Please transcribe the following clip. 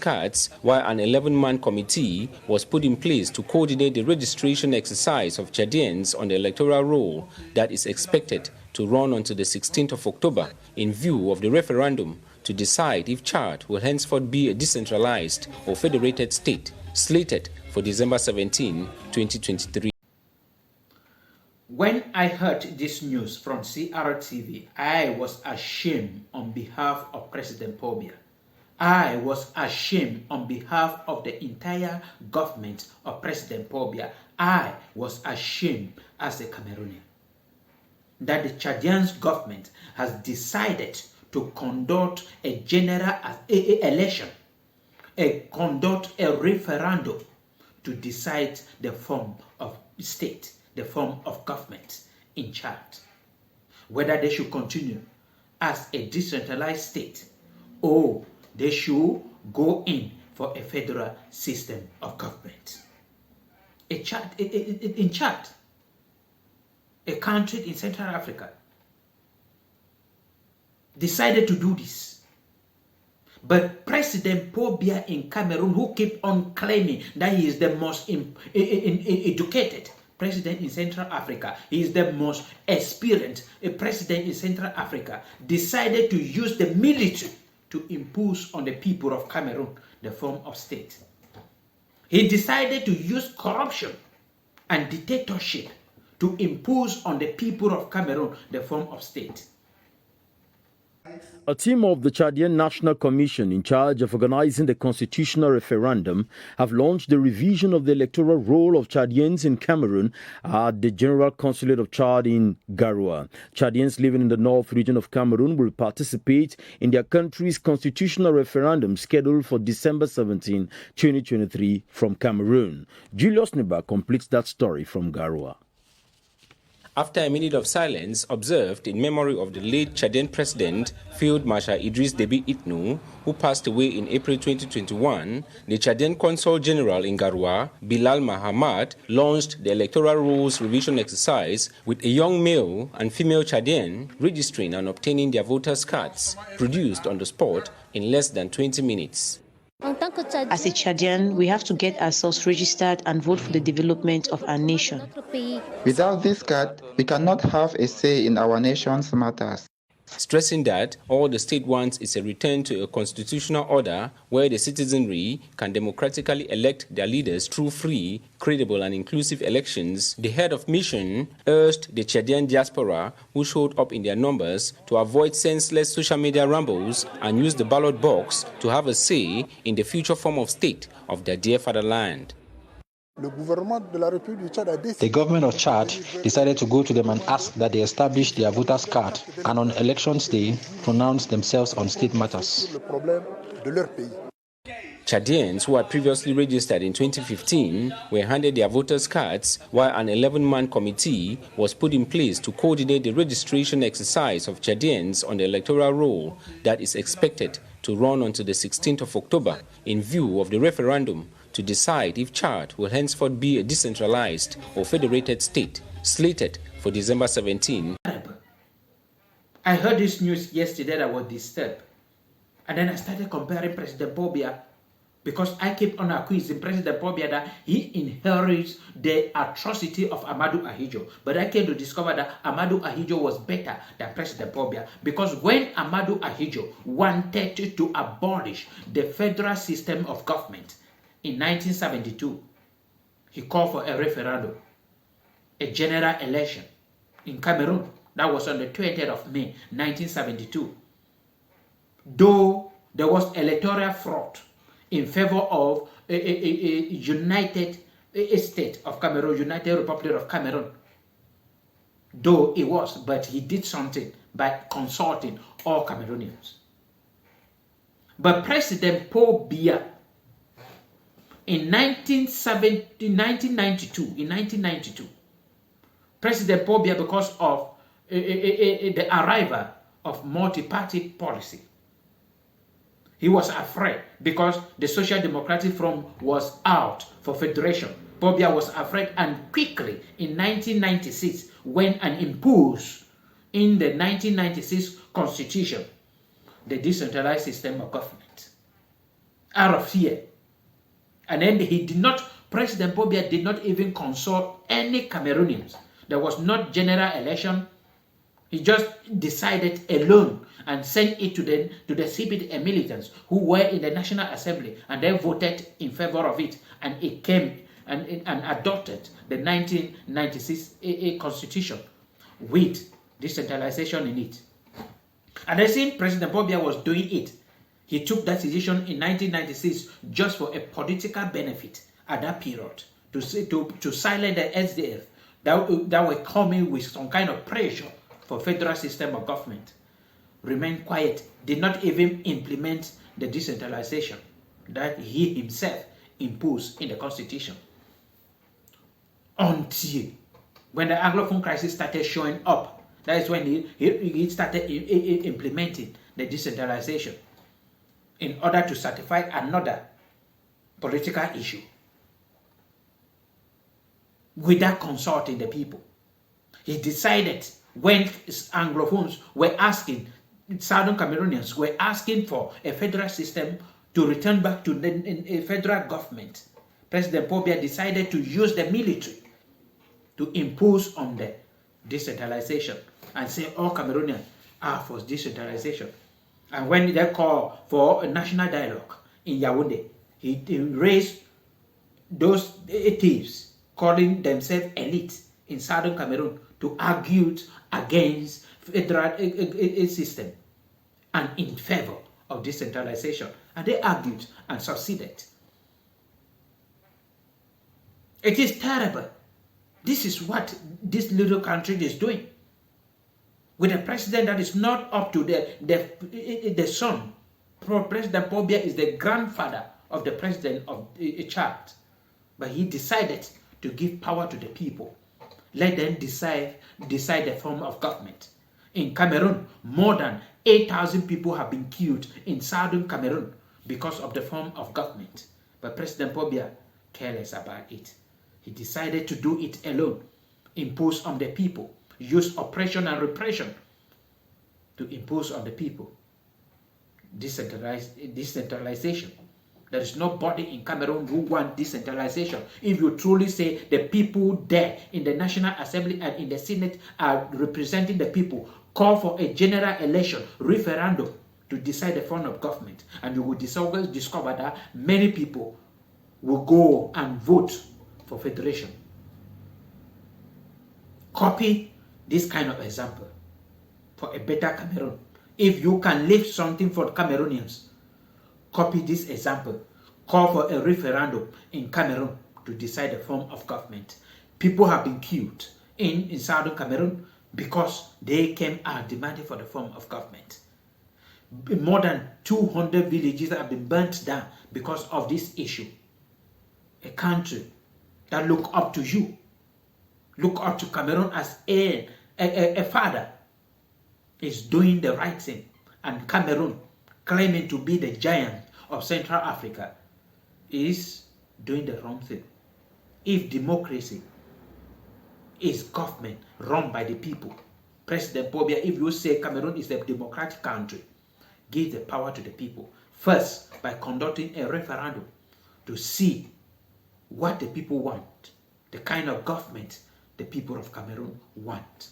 cards, while an 11-man committee was put in place to coordinate the registration exercise of Chadians on the electoral roll that is expected to run until the 16th of October in view of the referendum to decide if Chad will henceforth be a decentralized or federated state, slated for December 17, 2023. When I heard this news from CRTV, I was ashamed on behalf of President Paul Biya. I was ashamed on behalf of the entire government of President Paul Biya. I was ashamed as a Cameroonian that the Chadian government has decided to conduct a general election, conduct a referendum to decide the form of state, the form of government in Chad, whether they should continue as a decentralized state or they should go in for a federal system of government. In Chad, a country in Central Africa, decided to do this. But President Paul Biya in Cameroon, who keep on claiming that he is the most educated president in Central Africa, he is the most experienced president in Central Africa, decided to use the military to impose on the people of Cameroon the form of state. He decided to use corruption and dictatorship to impose on the people of Cameroon the form of state. A team of the Chadian National Commission in charge of organizing the constitutional referendum have launched the revision of the electoral roll of Chadians in Cameroon at the General Consulate of Chad in Garoua. Chadians living in the north region of Cameroon will participate in their country's constitutional referendum scheduled for December 17, 2023 from Cameroon. Julius Niba completes that story from Garoua. After a minute of silence observed in memory of the late Chadian President, Field Marshal Idriss Déby Itno, who passed away in April 2021, the Chadian Consul General in Garoua, Bilal Mahamat, launched the electoral rules revision exercise with a young male and female Chadian registering and obtaining their voters' cards, produced on the spot in less than 20 minutes. As a Chadian, we have to get ourselves registered and vote for the development of our nation. Without this card, we cannot have a say in our nation's matters. Stressing that all the state wants is a return to a constitutional order where the citizenry can democratically elect their leaders through free, credible and inclusive elections, the head of mission urged the Chadian diaspora who showed up in their numbers to avoid senseless social media rambles and use the ballot box to have a say in the future form of state of their dear fatherland. The government of Chad decided to go to them and ask that they establish their voters' card and on elections day pronounce themselves on state matters. Chadians who had previously registered in 2015 were handed their voters' cards, while an 11-man committee was put in place to coordinate the registration exercise of Chadians on the electoral roll that is expected to run until the 16th of October in view of the referendum to decide if Chad will henceforth be a decentralized or federated state, slated for December 17. I heard this news yesterday. I was disturbed. And then I started comparing President Paul Biya, because I keep on accusing President Paul Biya that he inherits the atrocity of Amadou Ahidjo. But I came to discover that Amadou Ahidjo was better than President Paul Biya, because when Amadou Ahidjo wanted to abolish the federal system of government in 1972, he called for a referendum, a general election in Cameroon. That was on the 20th of May, 1972. Though there was electoral fraud in favor of a united state of Cameroon, United Republic of Cameroon, though it was, but he did something by consulting all Cameroonians. But President Paul Biya, in 1992, President Paul Biya, because of the arrival of multi-party policy, he was afraid because the Social Democratic Front was out for federation. Paul Biya was afraid, and quickly in 1996 went and imposed in the 1996 constitution the decentralized system of government. out of fear. And then President Paul Biya did not even consult any Cameroonians. There was not general election. He just decided alone and sent it to the CPD militants who were in the National Assembly, and they voted in favor of it, and it came and adopted the 1996 AA Constitution with decentralization in it. And I think President Paul Biya was doing it. He took that decision in 1996 just for a political benefit at that period to silence the SDF that were coming with some kind of pressure for federal system of government. Remained quiet, did not even implement the decentralization that he himself imposed in the constitution. Until when the Anglophone crisis started showing up, that is when he started implementing the decentralization in order to certify another political issue without consulting the people. He decided when Anglophones were asking, Southern Cameroonians were asking for a federal system to return back to a federal government, President Paul Biya decided to use the military to impose on the decentralization and say all Cameroonians are for decentralization. And when they call for a national dialogue in Yaoundé, he raised those thieves calling themselves elite in Southern Cameroon to argue against federal system and in favor of decentralization. And they argued and succeeded. It is terrible. This is what this little country is doing. With a president that is not up to the son. President Paul Biya is the grandfather of the president of Chad. But he decided to give power to the people. Let them decide the form of government. In Cameroon, more than 8,000 people have been killed in southern Cameroon because of the form of government. But President Paul Biya careless about it. He decided to do it alone, impose on the people, use oppression and repression to impose on the people. Decentralization. There is nobody in Cameroon who wants decentralization. If you truly say the people there in the National Assembly and in the Senate are representing the people, call for a general election, referendum, to decide the form of government, and you will discover that many people will go and vote for federation. Copy this kind of example for a better Cameroon. If you can lift something for Cameroonians, copy this example. Call for a referendum in Cameroon to decide the form of government. People have been killed in southern Cameroon because they came out demanding for the form of government. More than 200 villages have been burnt down because of this issue. A country that look up to you, look up to Cameroon as a father, is doing the right thing, and Cameroon, claiming to be the giant of Central Africa, is doing the wrong thing. If democracy is government run by the people, President Paul Biya, if you say Cameroon is a democratic country, give the power to the people. First, by conducting a referendum to see what the people want, the kind of government the people of Cameroon want.